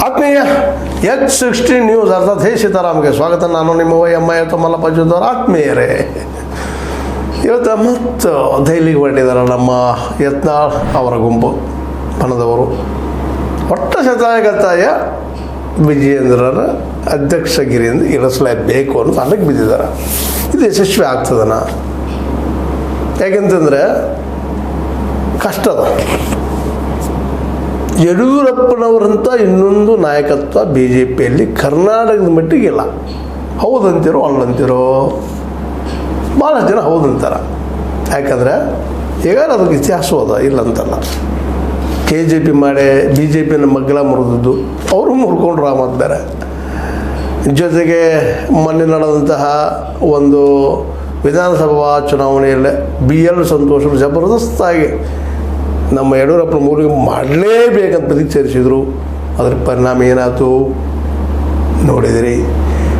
ಆತ್ಮೀಯ H16 news ಅರ್ಥಾತ್ ಹೇ ಸೀತಾರಾಮ್ಗೆ ಸ್ವಾಗತ. ನಾನು ನಿಮ್ಮ MI ಮಲ್ಲಪ್ಪ ಜೋದವ್ರ ಆತ್ಮೀಯರೇ. ಇವತ್ತು ಮತ್ತು ದೆಹಲಿಗೆ ಹೊರಟಿದ್ದಾರೆ ನಮ್ಮ ಯತ್ನಾಳ್ ಅವರ ಗುಂಪು ಬಣದವರು. ಒಟ್ಟ ಶತಾಯಗತಾಯ ವಿಜಯೇಂದ್ರರ ಅಧ್ಯಕ್ಷಗಿರಿಯಿಂದ ಇಳಿಸಲೇಬೇಕು ಅನ್ನೋದು ಅದಕ್ಕೆ ಬಿದ್ದಿದ್ದಾರೆ. ಇದು ಯಶಸ್ವಿ ಆಗ್ತದನ? ಯಾಕೆಂತಂದರೆ ಕಷ್ಟದ ಯಡಿಯೂರಪ್ಪನವರಂಥ ಇನ್ನೊಂದು ನಾಯಕತ್ವ ಬಿ ಜೆ ಪಿಯಲ್ಲಿ ಕರ್ನಾಟಕದ ಮಟ್ಟಿಗಿಲ್ಲ. ಹೌದಂತೀರೋ ಅಲ್ಲಂತೀರೋ? ಭಾಳಷ್ಟು ಜನ ಹೌದಂತಾರೆ. ಯಾಕಂದರೆ ಈಗ ಅದಕ್ಕೆ ಇತಿಹಾಸ ಅದ, ಇಲ್ಲಂತಲ್ಲ. KJP ಮಾಡಿ ಬಿ ಜೆ ಪಿನ ಮಗ್ಗಲ ಮುರಿದದ್ದು ಅವರು ಮುರ್ಕೊಂಡ್ರು. ಆ ಮತ್ತು ಬೇರೆ ಜೊತೆಗೆ ಮೊನ್ನೆ ನಡೆದಂತಹ ಒಂದು ವಿಧಾನಸಭಾ ಚುನಾವಣೆಯಲ್ಲೇ BL ಸಂತೋಷರು ಜಬರ್ದಸ್ತಾಗಿ ನಮ್ಮ ಯಡಿಯೂರಪ್ಪನ ಮೂಲಿಗೆ ಮಾಡಲೇಬೇಕಂತ ಬದಿಗೆ ಸೇರಿಸಿದ್ರು. ಅದರ ಪರಿಣಾಮ ಏನಾಯ್ತು ನೋಡಿದಿರಿ.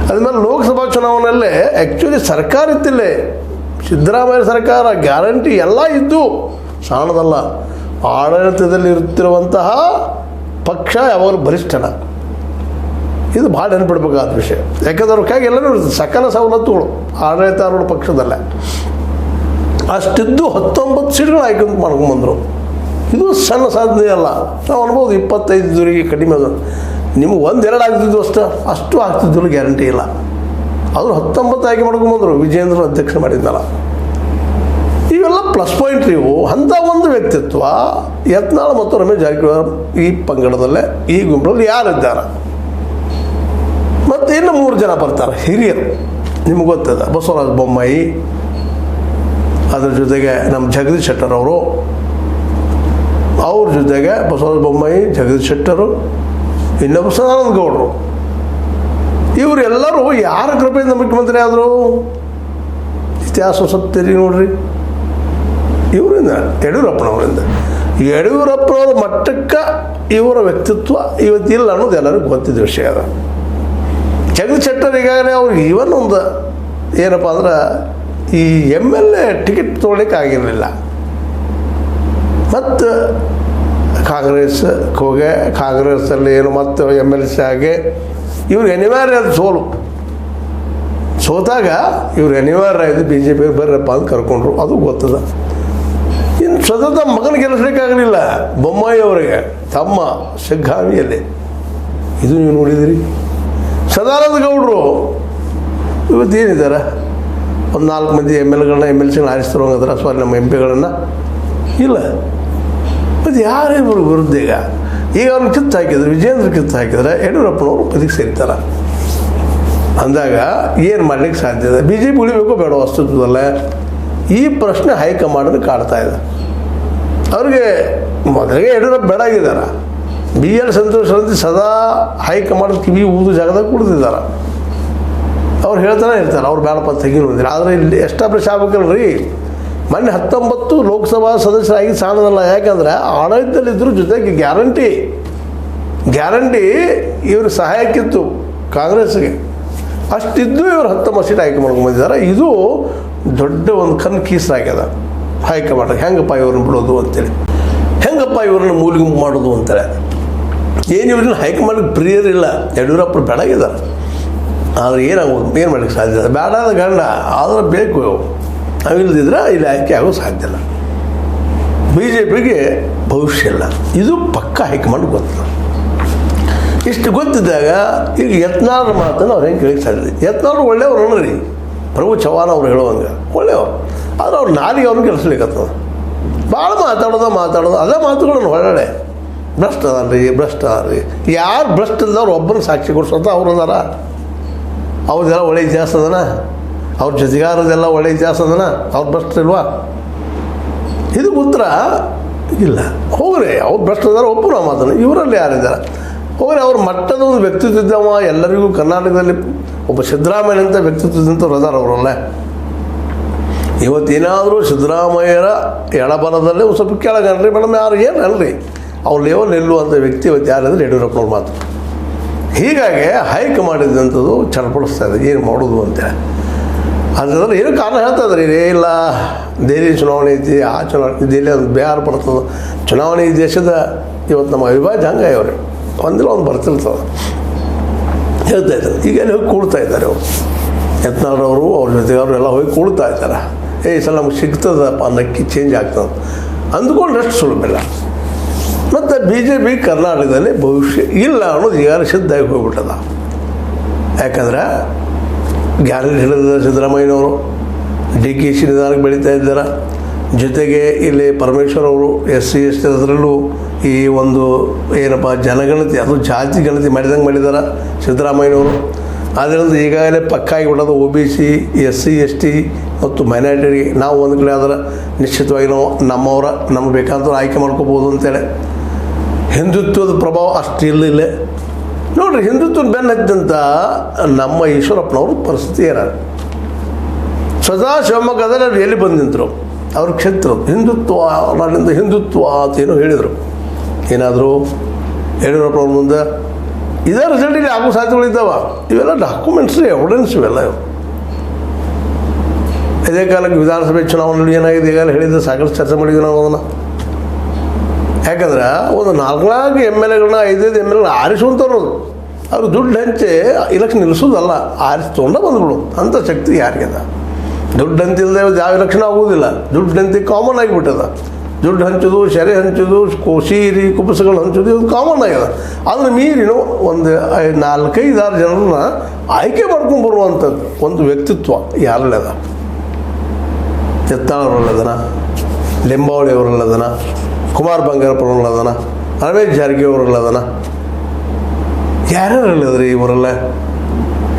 ಅದ್ಮೇಲೆ ಲೋಕಸಭಾ ಚುನಾವಣೆಯಲ್ಲೇ ಆ್ಯಕ್ಚುಲಿ ಸರ್ಕಾರ ಇತ್ತಿಲ್ಲೇ ಸಿದ್ದರಾಮಯ್ಯ ಸರ್ಕಾರ ಗ್ಯಾರಂಟಿ ಎಲ್ಲ ಇದ್ದು ಸಾಣದಲ್ಲ. ಆಡಳಿತದಲ್ಲಿ ಇರುತ್ತಿರುವಂತಹ ಪಕ್ಷ ಯಾವಾಗಲೂ ಬಲಿಷ್ಠನ. ಇದು ಭಾಳ ನೆನಪಿಡ್ಬೇಕಾದ ವಿಷಯ. ಯಾಕಂದ್ರೆ ಅವ್ರ ಕೈಗೆ ಎಲ್ಲನೂ ಇರ್ತದೆ, ಸಕಲ ಸವಲತ್ತುಗಳು ಆಡಳಿತಾರೂಢ ಪಕ್ಷದಲ್ಲೇ ಅಷ್ಟಿದ್ದು 19 ಸೀಟ್ಗಳು ಆಯ್ಕೆ ಮಾಡ್ಕೊಂಬಂದರು. ಇದು ಸಣ್ಣ ಸಾಧನೆ ಅಲ್ಲ. ನಾವು ಅನ್ಬೋದು 25 ದೂರಿಗೆ ಕಡಿಮೆ ಅದು. ನಿಮಗೆ 1-2 ಆಗ್ತಿದ್ವು ಅಷ್ಟು ಆಗ್ತಿದ್ದಿಲ್ಲ, ಗ್ಯಾರಂಟಿ ಇಲ್ಲ. ಅವರು 19 ಆಯ್ಕೆ ಮಾಡ್ಕೊಂಬಂದರು. ವಿಜಯೇಂದ್ರ ಅಧ್ಯಕ್ಷ ಮಾಡಿದ್ನಲ್ಲ. ಇವೆಲ್ಲ ಪ್ಲಸ್ ಪಾಯಿಂಟ್. ನೀವು ಅಂಥ ಒಂದು ವ್ಯಕ್ತಿತ್ವ ಯತ್ನಾಳ್ ಮತ್ತು ರಮೇಶ್ ಜಾರಕಿಹೊಳಿ ಈ ಪಂಗಡದಲ್ಲೇ ಈ ಗುಂಪಲ್ಲಿ ಯಾರಿದ್ದಾರೆ? ಮತ್ತು ಇನ್ನು 3 ಜನ ಬರ್ತಾರೆ ಹಿರಿಯರು. ನಿಮ್ಗೆ ಗೊತ್ತದ, ಬಸವರಾಜ ಬೊಮ್ಮಾಯಿ, ಅದರ ಜೊತೆಗೆ ನಮ್ಮ ಜಗದೀಶ್ ಶೆಟ್ಟರ್ ಅವರು, ಅವ್ರ ಜೊತೆಗೆ ಬಸವರಾಜ ಬೊಮ್ಮಾಯಿ, ಜಗದೀಶ್ ಶೆಟ್ಟರು, ಇನ್ನೊಬ್ಬ ಸದಾನಂದ ಗೌಡರು. ಇವರೆಲ್ಲರೂ ಯಾರ ಕೃಪೆಯಿಂದ ಮುಖ್ಯಮಂತ್ರಿ ಆದರು? ಇತಿಹಾಸ ಸ್ವಲ್ಪ ತಿರುಗಿ ನೋಡ್ರಿ. ಇವರಿಂದ, ಯಡಿಯೂರಪ್ಪನವರಿಂದ. ಯಡಿಯೂರಪ್ಪನವ್ರ ಮಟ್ಟಕ್ಕೆ ಇವರ ವ್ಯಕ್ತಿತ್ವ ಇವತ್ತಿಲ್ಲ ಅನ್ನೋದು ಎಲ್ಲರಿಗೂ ಗೊತ್ತಿದ್ದ ವಿಷಯ ಅದ. ಜಗದೀಶ್ ಶೆಟ್ಟರ್ ಈಗಾಗಲೇ ಅವ್ರಿಗೆ ಇವನ್ ಒಂದು ಏನಪ್ಪ ಅಂದ್ರೆ ಈ MLA ಟಿಕೆಟ್ ತೊಗೊಳ್ಳಿಕ್ಕೆ ಆಗಿರಲಿಲ್ಲ. ಮತ್ತು ಕಾಂಗ್ರೆಸ್ಸಲ್ಲಿ ಏನು ಮತ್ತು MLC ಆಗಿ ಇವ್ರಿಗೆ ಅನಿವಾರ್ಯ ಅದು ಸೋತಾಗ ಇವ್ರು ಅನಿವಾರ್ಯ ಇದು BJP ಬರ್ರಪ್ಪ ಅಂತ ಕರ್ಕೊಂಡ್ರು. ಅದು ಗೊತ್ತದ. ಇನ್ನು ಸ್ವತಃ ಮಗನ ಗೆಲ್ಲಿಸ್ಲಿಕ್ಕಾಗಲಿಲ್ಲ ಬೊಮ್ಮಾಯಿ ಅವರಿಗೆ, ತಮ್ಮ ಶಿಗ್ಗಾವಿಯಲ್ಲಿ. ಇದು ನೀವು ನೋಡಿದಿರಿ. ಸದಾನಂದ ಗೌಡರು ಇವತ್ತೇನಿದ್ದಾರೆ, ಒಂದು 4 ಮಂದಿ MLಗಳನ್ನ MLCಗಳನ್ನ ಆರಿಸ್ತಿರೋಂಗದ್ರ ಸಾರಿ ನಮ್ಮ MP ಗಳನ್ನು ಇಲ್ಲ. ಮತ್ತು ಯಾರಿಬ್ಬರು ವಿರುದ್ಧ ಈಗ ಅವ್ರನ್ನ ಕಿತ್ತು ಹಾಕಿದ್ರು, ವಿಜಯೇಂದ್ರ ಕಿತ್ತು ಹಾಕಿದ್ರೆ ಯಡಿಯೂರಪ್ಪನವರು ಬದಿಗೆ ಸೇರ್ತಾರೆ. ಅಂದಾಗ ಏನು ಮಾಡ್ಲಿಕ್ಕೆ ಸಾಧ್ಯ ಇದೆ? BJP ಉಳಿಬೇಕು ಬೇಡ ಅಸ್ತಿತ್ವದಲ್ಲೇ? ಈ ಪ್ರಶ್ನೆ ಹೈಕಮಾಂಡನ್ನು ಕಾಡ್ತಾ ಇದೆ. ಅವ್ರಿಗೆ ಮೊದಲಿಗೆ ಯಡಿಯೂರಪ್ಪ ಬೇಡ ಆಗಿದ್ದಾರೆ. BL ಸಂತೋಷ್ ಸದಾ ಹೈಕಮಾಂಡ್ ಕಿವಿ ಊದು ಜಾಗದಾಗ ಕುಡಿದಿದ್ದಾರೆ. ಅವ್ರು ಹೇಳ್ತಾನೆ ಇರ್ತಾರೆ, ಅವ್ರು ಬೇಡಪ್ಪ ತೆಗಿ ನೋಡಿದ್ರೆ. ಆದರೆ ಇಲ್ಲಿ ಎಸ್ಟಾಬ್ಲಿಷ್ ಆಗ್ಬೇಕಲ್ರಿ. ಮೊನ್ನೆ 19 ಲೋಕಸಭಾ ಸದಸ್ಯರಾಗಿ ಸಾಣದಲ್ಲ. ಯಾಕಂದರೆ ಆಡಳಿತದಲ್ಲಿದ್ದರೂ ಜೊತೆಗೆ ಗ್ಯಾರಂಟಿ ಇವರು ಸಹಾಯಕ್ಕಿತ್ತು ಕಾಂಗ್ರೆಸ್ಗೆ. ಅಷ್ಟಿದ್ದು ಇವರು 19 ಸೀಟ್ ಆಯ್ಕೆ ಮಾಡ್ಕೊಂಡ್ಬಂದಿದ್ದಾರೆ. ಇದು ದೊಡ್ಡ ಒಂದು ಕಣ್ಣು ಕೀಸಾಗ್ಯದ ಹೈಕಮಾಂಡ್ಗೆ. ಹೆಂಗಪ್ಪ ಇವ್ರನ್ನ ಬಿಡೋದು ಅಂತೇಳಿ, ಹೆಂಗಪ್ಪ ಇವ್ರನ್ನ ಮೂಲಿಗೆ ಮಾಡೋದು ಅಂತೇಳಿ. ಏನು ಇವ್ರನ್ನ ಹೈಕಮಾಂಡ್ಗೆ ಪ್ರಿಯರಿಲ್ಲ, ಯಡಿಯೂರಪ್ಪ ಬೇಡಾಗಿದ್ದಾರೆ. ಆದರೆ ಏನಾಗೋದು, ಏನು ಮಾಡ್ಲಿಕ್ಕೆ ಸಾಧ್ಯ ಇಲ್ಲ. ಬೇಡಾದ ಗಂಡ ಆದರೆ ಬೇಕು. ನಾವಿಲ್ಲದಿದ್ರೆ ಇಲ್ಲಿ ಆಯ್ಕೆ ಆಗೋ ಸಾಧ್ಯ ಇಲ್ಲ. BJPಗೆ ಭವಿಷ್ಯ ಇಲ್ಲ. ಇದು ಪಕ್ಕ ಹೈಕಮಾಂಡ್ ಗೊತ್ತಿಲ್ಲ. ಇಷ್ಟು ಗೊತ್ತಿದ್ದಾಗ ಈಗ ಯತ್ನಾಳ್ ಮಾತನ್ನು ಅವ್ರು ಹೆಂಗೆ ಕೇಳಕ್ಕೆ ಸಾಧ್ಯ? ಯತ್ನಾಳ್ ಒಳ್ಳೆಯವ್ರು ಅನ್ನೋರಿ, ಪ್ರಭು ಚವ್ಹಾಣ್ ಅವ್ರು ಹೇಳುವಂಗೆ ಒಳ್ಳೆಯವ್ರು. ಆದರೆ ಅವ್ರು ನಾಲಿಗೆ ಅವ್ರನ್ನ ಕೆಲಸಲಿಕ್ಕತ್ತದ. ಭಾಳ ಮಾತಾಡೋದು ಅದೇ ಮಾತುಗಳನ್ನು ಒಳ್ಳೆ ಭ್ರಷ್ಟ ಅದಾರ್ರಿ. ಯಾರು ಭ್ರಷ್ಟ ಇದ್ದವ್ರು ಒಬ್ಬರನ್ನ ಸಾಕ್ಷಿ ಕೊಡ್ಸೋಂತ ಅವ್ರು ಅದಾರ. ಅವ್ರದ್ದೆಲ್ಲ ಒಳ್ಳೆ ಇತಿಹಾಸ ಅದನ, ಅವ್ರ ಜೊತೆಗಾರದೆಲ್ಲ ಒಳ್ಳೆ ಇತಿಹಾಸ ಅದನ. ಅವ್ರು ಭ್ರಷ್ಟ ಇಲ್ವಾ? ಇದು ಉತ್ತರ ಇಲ್ಲ. ಹೋಗ್ರಿ, ಅವ್ರು ಭ್ರಷ್ಟದಾರ ಒಪ್ಪು ನಾವು ಮಾತನ್ನು. ಇವರಲ್ಲಿ ಯಾರಿದ್ದಾರೆ ಹೋಗ್ರಿ. ಅವ್ರ ಮಟ್ಟದ ಒಂದು ವ್ಯಕ್ತಿತ್ವ ಇದ್ದವ ಎಲ್ಲರಿಗೂ ಕರ್ನಾಟಕದಲ್ಲಿ ಒಬ್ಬ ಸಿದ್ದರಾಮಯ್ಯ ಅಂತ ವ್ಯಕ್ತಿತ್ವದಂಥವ್ರು ಅದಾರ ಅವರಲ್ಲೇ. ಇವತ್ತೇನಾದರೂ ಸಿದ್ದರಾಮಯ್ಯರ ಎಡಬಲದಲ್ಲೇ ಒಂದು ಸ್ವಲ್ಪ ಕೆಳಗನ್ರಿ ಮೇಡಮ್, ಯಾರು ಏನು ಅಲ್ರಿ ಅವ್ರು ಲೆವೆಲ್ ನಿಲ್ಲುವಂಥ ವ್ಯಕ್ತಿ ಇವತ್ತು ಯಾರಂದ್ರೆ ಯಡಿಯೂರಪ್ಪನವ್ರ ಮಾತು. ಹೀಗಾಗಿ ಹೈಕಮಾಂಡಿದಂಥದ್ದು ಚಡಪಡಿಸ್ತಾ ಇದೆ, ಏನು ಮಾಡೋದು ಅಂತೇಳಿ. ಅದರಲ್ಲಿ ಏನೋ ಕಾರಣ ಹೇಳ್ತಾ ಇದ್ದಾರೆ. ಇಲ್ಲ ದೆಹಲಿ ಚುನಾವಣೆ ಐತಿ, ಆ ಚುನಾವಣೆ ದೆಹಲಿ ಒಂದು ಬಿಹಾರ ಬರ್ತದೆ ಚುನಾವಣೆ. ಈ ದೇಶದ ಇವತ್ತು ನಮ್ಮ ಅವಿಭಾಜ್ಯ ಹಂಗೆ ಅವ್ರಿ ಒಂದಿಲ್ಲ ಒಂದು ಬರ್ತಿರ್ತದೆ ಹೇಳ್ತಾ ಇದ್ದಾರೆ. ಈಗ ಅಲ್ಲಿ ಹೋಗಿ ಕೂಡ್ತಾ ಇದ್ದಾರೆ ಅವರು ಯತ್ನಾಳರವರು ಅವ್ರ ಜೊತೆಗೆ ಅವರೆಲ್ಲ ಹೋಗಿ ಕೂಡ್ತಾ ಇದ್ದಾರೆ. ಈ ಸಲ ನಮ್ಗೆ ಸಿಗ್ತದಪ್ಪ ಅನ್ನಕ್ಕೆ ಚೇಂಜ್ ಆಗ್ತದೆ ಅಂದ್ಕೊಂಡಷ್ಟು ಸುಲಭವಿಲ್ಲ. ಮತ್ತು BJP ಕರ್ನಾಟಕದಲ್ಲಿ ಭವಿಷ್ಯ ಇಲ್ಲ ಅನ್ನೋದು ಈಗಾಗಲೇ ಸಿದ್ಧಾಗಿ ಹೋಗ್ಬಿಟ್ಟದ. ಯಾಕಂದ್ರೆ ಗ್ಯಾರಂಟಿ ಹೇಳಿದ ಸಿದ್ದರಾಮಯ್ಯನವರು DKC ನಿಧಾನಕ್ಕೆ ಬೆಳೀತಾ ಇದ್ದಾರೆ. ಜೊತೆಗೆ ಇಲ್ಲಿ ಪರಮೇಶ್ವರ್ ಅವರು SC ST ಅದರಲ್ಲೂ ಈ ಒಂದು ಏನಪ್ಪ ಜನಗಣತಿ ಅದು ಜಾತಿ ಗಣತಿ ಮಾಡಿದಂಗೆ ಮಾಡಿದ್ದಾರೆ ಸಿದ್ದರಾಮಯ್ಯನವರು. ಅದರಿಂದ ಈಗಾಗಲೇ ಪಕ್ಕಾಗಿ ಬಿಡೋದು OBC SC ST ಮತ್ತು ಮೈನಾರಿಟಿ ನಾವು ಒಂದು ಕಡೆ ಆದ್ರೆ ನಿಶ್ಚಿತವಾಗಿ ನಾವು ನಮ್ಮವರ ನಮ್ಗೆ ಬೇಕಾದ್ರೆ ಆಯ್ಕೆ ಮಾಡ್ಕೋಬೋದು ಅಂತೇಳಿ. ಹಿಂದುತ್ವದ ಪ್ರಭಾವ ಅಷ್ಟು ಇಲ್ಲ. ನೋಡಿರಿ, ಹಿಂದುತ್ವದ ಬೆನ್ನು ಹತ್ತಿದಂಥ ನಮ್ಮ ಈಶ್ವರಪ್ಪನವ್ರ ಪರಿಸ್ಥಿತಿ ಏನಾರು ಸದಾ ಶಿವಮೊಗ್ಗದಲ್ಲಿ ಅವ್ರು ಎಲ್ಲಿ ಬಂದು ನಿಂತರು, ಅವ್ರ ಕ್ಷೇತ್ರ ಹಿಂದುತ್ವ, ನಾನಿಂದ ಹಿಂದುತ್ವ ಅಂತ ಏನೋ ಹೇಳಿದರು. ಏನಾದರೂ ಯಡಿಯೂರಪ್ಪನವ್ರ ಮುಂದೆ ಇದೇ ರಿಸಲ್ಟ್ ಇಲ್ಲಿ ಆಗೋ ಸಾಧ್ಯತೆಗಳಿದ್ದಾವ. ಇವೆಲ್ಲ ಡಾಕ್ಯುಮೆಂಟ್ಸ್ ಎವಿಡೆನ್ಸ್ ಇವೆಲ್ಲ ಇವು. ಇದೇ ಕಾಲಕ್ಕೆ ವಿಧಾನಸಭೆ ಚುನಾವಣೆಯಲ್ಲಿ ಏನಾಗಿದೆ ಈಗಾಗಲೇ ಹೇಳಿದ್ದು, ಸಾಕಷ್ಟು ಚರ್ಚೆ ಮಾಡಿದ್ವಿ ನಾವು ಅದನ್ನು. ಯಾಕಂದ್ರೆ ಒಂದು 4 MLAಗಳನ್ನ 5 MLA ಆರಿಸುವಂಥವ್ರು ಅವರು ದುಡ್ಡು ಹಂಚಿ ಇಲೆಕ್ಷನ್ ನಿಲ್ಲಿಸೋದಲ್ಲ, ಆರಿಸಿ ತೊಗೊಂಡ ಬಂದ್ಬಿಡು ಅಂಥ ಶಕ್ತಿ ಯಾರಿಗಿದೆ? ದುಡ್ಡು ಹಂಚಿಲ್ಲದೆ ಯಾವ ಎಲೆಕ್ಷನ್ ಆಗೋದಿಲ್ಲ. ದುಡ್ಡು ಹಂಚಿ ಕಾಮನ್ ಆಗಿಬಿಟ್ಟದ. ದುಡ್ಡು ಹಂಚೋದು, ಸೆರೆ ಹಂಚೋದು, ಸೀರಿ ಕುಪ್ಪಸಗಳು ಹಂಚೋದು ಇದು ಕಾಮನ್ ಆಗಿದೆ. ಅದನ್ನು ಮೀರಿನೂ ಒಂದು 4-5-6 ಜನರನ್ನ ಆಯ್ಕೆ ಮಾಡ್ಕೊಂಡು ಬರುವಂಥದ್ದು ಒಂದು ವ್ಯಕ್ತಿತ್ವ ಯಾರಲ್ಲದ? ಯತ್ನಾಳವರಲ್ಲದನ, ಲಿಂಬಾವಳಿ ಅವರಲ್ಲದನ, ಕುಮಾರ್ ಬಂಗಾರಪ್ಪನವರಲ್ಲದನ, ರಮೇಶ್ ಜಾರಕಿಹೊಳಿ ಅವರಲ್ಲದನ, ಯಾರ್ಯಾರಲ್ಲದ್ರಿ ಇವರೆಲ್ಲ?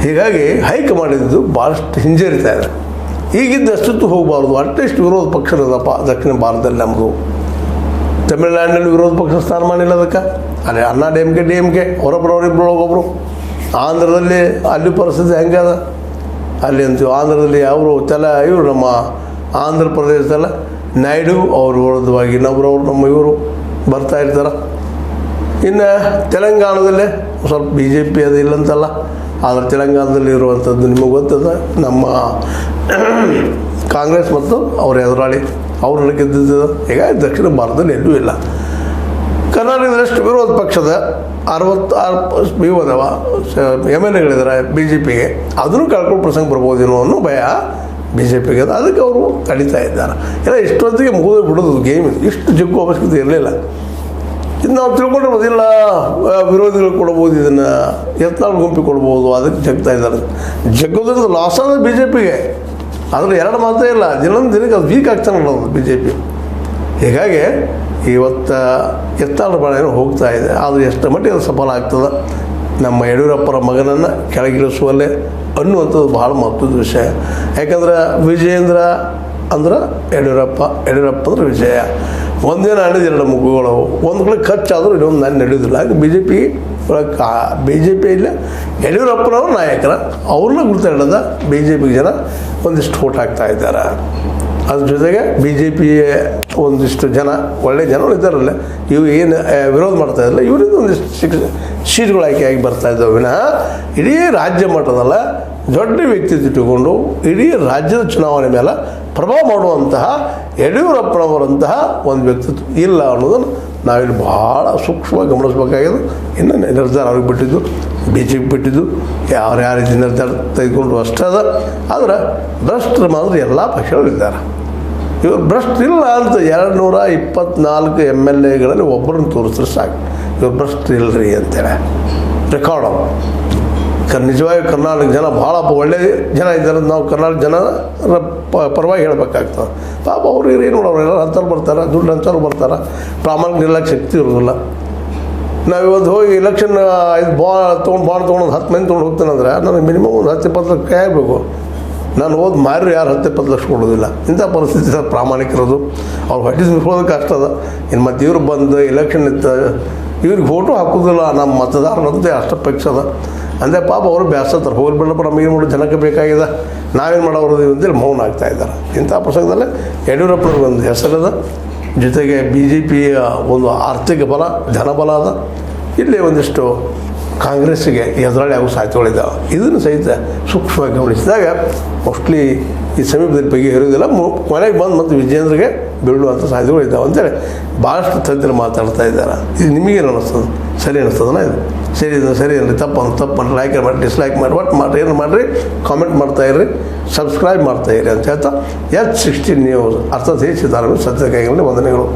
ಹೀಗಾಗಿ ಹೈಕ್ ಮಾಡಿದ್ದು ಭಾಳಷ್ಟು ಹಿಂಜರಿತಾ ಇದೆ. ಈಗಿದ್ದಷ್ಟು ಹೋಗಬಾರ್ದು. ಅಟ್ಲೀಸ್ಟ್ ವಿರೋಧ ಪಕ್ಷದಪ್ಪ ದಕ್ಷಿಣ ಭಾರತದಲ್ಲಿ ನಮ್ಮದು. ತಮಿಳುನಾಡಿನಲ್ಲಿ ವಿರೋಧ ಪಕ್ಷ ಸ್ಥಾನಮಾನ ಇಲ್ಲ ಅದಕ್ಕೆ. ಅಲ್ಲಿ ಅಣ್ಣಾ DMK ಅವರೊಬ್ಬರವರಿಬ್ಬರು ಹೋಗೊಬ್ಬರು. ಆಂಧ್ರದಲ್ಲಿ ಅಲ್ಲಿ ಪರಿಸ್ಥಿತಿ ಹೆಂಗದ ಅಲ್ಲಿ ಅಂತೀವಿ. ಆಂಧ್ರದಲ್ಲಿ ಅವರು ಇವರು ನಮ್ಮ ಆಂಧ್ರ ಪ್ರದೇಶದಲ್ಲ ನಾಯ್ಡು ಅವರು ವಿರೋಧವಾಗಿ ಇನ್ನೊಬ್ಬರವ್ರು ನಮ್ಮ ಇವರು ಬರ್ತಾ ಇರ್ತಾರೆ. ಇನ್ನು ತೆಲಂಗಾಣದಲ್ಲೇ ಸ್ವಲ್ಪ BJP ಅದು ಇಲ್ಲಂತಲ್ಲ, ಆದರೆ ತೆಲಂಗಾಣದಲ್ಲಿ ಇರುವಂಥದ್ದು ನಿಮಗೆ ಗೊತ್ತದ, ನಮ್ಮ ಕಾಂಗ್ರೆಸ್ ಮತ್ತು ಅವ್ರ ಎದುರಾಳಿ ಅವ್ರನ್ನ ಗೆದ್ದಿದ್ದು. ಈಗ ದಕ್ಷಿಣ ಭಾರತದಲ್ಲಿ ಎಲ್ಲೂ ಇಲ್ಲ. ಕರ್ನಾಟಕದಷ್ಟು ವಿರೋಧ ಪಕ್ಷದ 66 ಇವು ಅದಾವ MLAಗಳಿದ್ದಾರೆ BJPಗೆ. ಅದನ್ನು ಕಳ್ಕೊಂಡು ಪ್ರಸಂಗ ಬರ್ಬೋದೇನೋ ಅನ್ನೋ ಭಯ BJPಗೆ ಅದು. ಅದಕ್ಕೆ ಅವರು ತಡೀತಾ ಇದ್ದಾರೆ. ಎಲ್ಲ ಇಷ್ಟೊತ್ತಿಗೆ ಮುಗಿದು ಬಿಡೋದು ಗೇಮ್. ಇಷ್ಟು ಜಗ್ಗು ಅವಶ್ಯಕತೆ ಇರಲಿಲ್ಲ. ಇದು ನಾವು ತಿಳ್ಕೊಂಡಿರ್ಬೋದಿಲ್ಲ, ವಿರೋಧಿಗಳು ಕೊಡ್ಬೋದು, ಇದನ್ನು ಯತ್ನಾಳ್ ಗುಂಪಿಗೆ ಕೊಡ್ಬೋದು, ಅದಕ್ಕೆ ಜಗ್ತಾ ಇದ್ದಾರೆ. ಜಗ್ಗೋದ್ರಿಂದ ಲಾಸ್ ಆದ BJPಗೆ. ಆದರೆ 2 ಮಾತೇ ಇಲ್ಲ, ದಿನಕ್ಕೆ ಅದು ವೀಕ್ ಆಗ್ತಾನೆ ಅನ್ನೋದು BJP. ಹೀಗಾಗಿ ಇವತ್ತು ಯತ್ನಾಳ್ ಬಾಳೇನೋ ಹೋಗ್ತಾ ಇದೆ. ಆದರೆ ಎಷ್ಟು ಮಟ್ಟಿಗೆ ಅದು ಸಫಲ ಆಗ್ತದೆ ನಮ್ಮ ಯಡಿಯೂರಪ್ಪರ ಮಗನನ್ನು ಕೆಳಗಿಳಿಸುವಲ್ಲೇ ಅನ್ನುವಂಥದ್ದು ಭಾಳ ಮಹತ್ವದ ವಿಷಯ. ಯಾಕಂದ್ರೆ ವಿಜಯೇಂದ್ರ ಅಂದ್ರೆ ಯಡಿಯೂರಪ್ಪ ಅಂದ್ರೆ ವಿಜಯ. ಒಂದೇ ನಾಣ್ಯದ 2 ಮುಖಗಳು. ಒಂದು ಕಡೆ ಖರ್ಚಾದರೂ ಇನ್ನೊಂದು ನಾನು ನಡೆಯೋದಿಲ್ಲ. ಹಾಗೆ BJP ಇಲ್ಲ ಯಡಿಯೂರಪ್ಪನವ್ರ ನಾಯಕರ ಅವ್ರನ್ನ ಗುರ್ತಾಡೋದ BJPಗೆ ಜನ ಒಂದಿಷ್ಟು ಓಟ್ ಹಾಕ್ತಾ ಇದ್ದಾರೆ. ಅದ್ರ ಜೊತೆಗೆ BJPಯ ಒಂದಿಷ್ಟು ಜನ ಒಳ್ಳೆ ಜನಗಳು ಇದ್ದಾರಲ್ಲ, ಇವು ಏನು ವಿರೋಧ ಮಾಡ್ತಾ ಇರಲ್ಲ, ಇವರಿಂದ ಒಂದಿಷ್ಟು ಸೀಟ್ಗಳು ಆಯ್ಕೆಯಾಗಿ ಬರ್ತಾ ಇದ್ದಾವೆ ವಿನಃ ಇಡೀ ರಾಜ್ಯ ಮಟ್ಟದಲ್ಲ ದೊಡ್ಡ ವ್ಯಕ್ತಿ ಇಟ್ಟುಕೊಂಡು ಇಡೀ ರಾಜ್ಯದ ಚುನಾವಣೆ ಮೇಲೆ ಪ್ರಭಾವ ಮಾಡುವಂತಹ ಯಡಿಯೂರಪ್ಪನವರಂತಹ ಒಂದು ವ್ಯಕ್ತಿತ್ವ ಇಲ್ಲ ಅನ್ನೋದನ್ನು ನಾವಿಲ್ಲಿ ಭಾಳ ಸೂಕ್ಷ್ಮವಾಗಿ ಗಮನಿಸಬೇಕಾಗಿದೆ. ಇನ್ನು ನಿರ್ಧಾರ ಅವ್ರಿಗೆ ಬಿಟ್ಟಿದ್ದು, BJP ಬಿಟ್ಟಿದ್ದು, ಯಾವ ರೀತಿ ನಿರ್ಧಾರ ತೆಗೆದುಕೊಂಡು ಅಷ್ಟೇ ಅದ. ಆದರೆ ಭ್ರಷ್ಟರು ಮಾತ್ರ ಎಲ್ಲ ಪಕ್ಷಗಳಿದ್ದಾರೆ. ಇವರು ಭ್ರಷ್ಟ ಇಲ್ಲ ಅಂತ 224 MLAಗಳಲ್ಲಿ ಒಬ್ಬರನ್ನು ತೋರಿಸಿದ್ರೆ ಸಾಕು, ಇವ್ರು ಭ್ರಷ್ಟ ಇಲ್ಲರಿ ಅಂತೇಳಿ ರೆಕಾರ್ಡ್ ಅವ. ನಿಜವಾಗಿ ಕರ್ನಾಟಕ ಜನ ಭಾಳ ಒಳ್ಳೆಯ ಜನ ಇದ್ದಾರೆ. ನಾವು ಕರ್ನಾಟಕ ಜನರ ಪರವಾಗಿ ಹೇಳಬೇಕಾಗ್ತದೆ. ಪಾಪ ಅವ್ರು ಏನು ಮಾಡೋರು, ಎಲ್ಲ ಅಂಥವ್ರು ಬರ್ತಾರೆ, ದುಡ್ಡು ಅಂಥವ್ರು ಬರ್ತಾರೆ, ಪ್ರಾಮಾಣಿಕ ನಿಲ್ಲಕ್ಕೆ ಶಕ್ತಿ ಇರೋದಿಲ್ಲ. ನಾವಿವತ್ತು ಹೋಗಿ ಇಲೆಕ್ಷನ್ ಬಾಂಡ್ ತೊಗೊಂಡು 10 ಮಂದಿ ತೊಗೊಂಡು ಹೋಗ್ತಾನಂದ್ರೆ ನನಗೆ ಮಿನಿಮಮ್ ಒಂದು 10-20 ಲಕ್ಷ ಕೈ ಆಗಬೇಕು. ನಾನು ಹೋದ್ ಮಾರಿ ಯಾರು 10-20 ಲಕ್ಷ ಕೊಡೋದಿಲ್ಲ. ಇಂಥ ಪರಿಸ್ಥಿತಿ ಪ್ರಾಮಾಣಿಕರದು. ಅವ್ರು ಹೊಟ್ಟೆ ತುಂಬಿಸೋದಕ್ಕೆ ಅಷ್ಟ ಅದ. ಇನ್ನು ಮತ್ತು ಇವ್ರು ಬಂದು ಇಲೆಕ್ಷನ್ ಇತ್ತು, ಇವ್ರಿಗೆ ಫೋಟೋ ಹಾಕೋದಿಲ್ಲ ನಮ್ಮ ಮತದಾರನಂತೆ ಅಷ್ಟು ಪಕ್ಷ ಅದ. ಅಂದರೆ ಪಾಪ ಅವರು ಬೇಸತ್ತಾರೆ, ಹೋಗಿ ಬಿಡಪ್ಪ ನಮಗೇನು ಮಾಡೋದು, ಜನಕ್ಕೆ ಬೇಕಾಗಿದೆ, ನಾವೇನು ಮಾಡೋರು ಅಂತೇಳಿ ಮೌನ ಆಗ್ತಾ ಇದ್ದಾರೆ. ಇಂಥ ಪ್ರಸಂಗದಲ್ಲೇ ಯಡಿಯೂರಪ್ಪನವ್ರಿಗೆ ಒಂದು ಹೆಸರದ ಜೊತೆಗೆ BJPಯ ಒಂದು ಆರ್ಥಿಕ ಬಲ, ಧನಬಲ ಅದ. ಇಲ್ಲಿ ಒಂದಿಷ್ಟು ಕಾಂಗ್ರೆಸ್ಸಿಗೆ ಎದುರಾಳಿ ಆಗೋ ಸಾಧ್ಯತೆಗಳಿದ್ದಾವೆ. ಇದನ್ನು ಸಹಿತ ಸೂಕ್ಷ್ಮವಾಗಿ ಗಮನಿಸಿದಾಗ ಮೋಸ್ಟ್ಲಿ ಈ ಸಮೀಪದಲ್ಲಿ ಬಗೆಹರಿಯೋದಿಲ್ಲ. ಕೊನೆಗೆ ಬಂದು ಮತ್ತು ವಿಜಯೇಂದ್ರಗೆ ಬೀಳುವಂಥ ಸಾಧ್ಯತೆಗಳು ಇದ್ದಾವೆ ಅಂತೇಳಿ ಭಾಳಷ್ಟು ತಜ್ಞರು ಮಾತಾಡ್ತಾ ಇದ್ದಾರೆ. ಇದು ನಿಮಗೇನು ಅನ್ನಿಸ್ತದೆ? ಸರಿ ಅನ್ನಿಸ್ತದನ ಇದು? ಸರಿ ಅನ್ರಿ, ತಪ್ಪು ಲೈಕ್ ಮಾಡಿ, ಡಿಸ್ಲೈಕ್ ಮಾಡಿ, ಒಟ್ಟು ಮಾಡಿರಿ, ಏನು ಮಾಡಿರಿ, ಕಾಮೆಂಟ್ ಮಾಡ್ತಾಯಿರ್ರಿ, ಸಬ್ಸ್ಕ್ರೈಬ್ ಮಾಡ್ತಾಯಿರಿ ಅಂತ ಹೇಳ್ತಾ H16 ನ್ಯೂಸ್ ಅರ್ಥ ದೇಶ ಧಾರ್ಮಿಕ ಸತ್ಯ ಕೈಗಳಲ್ಲಿ ವಂದನೆಗಳು.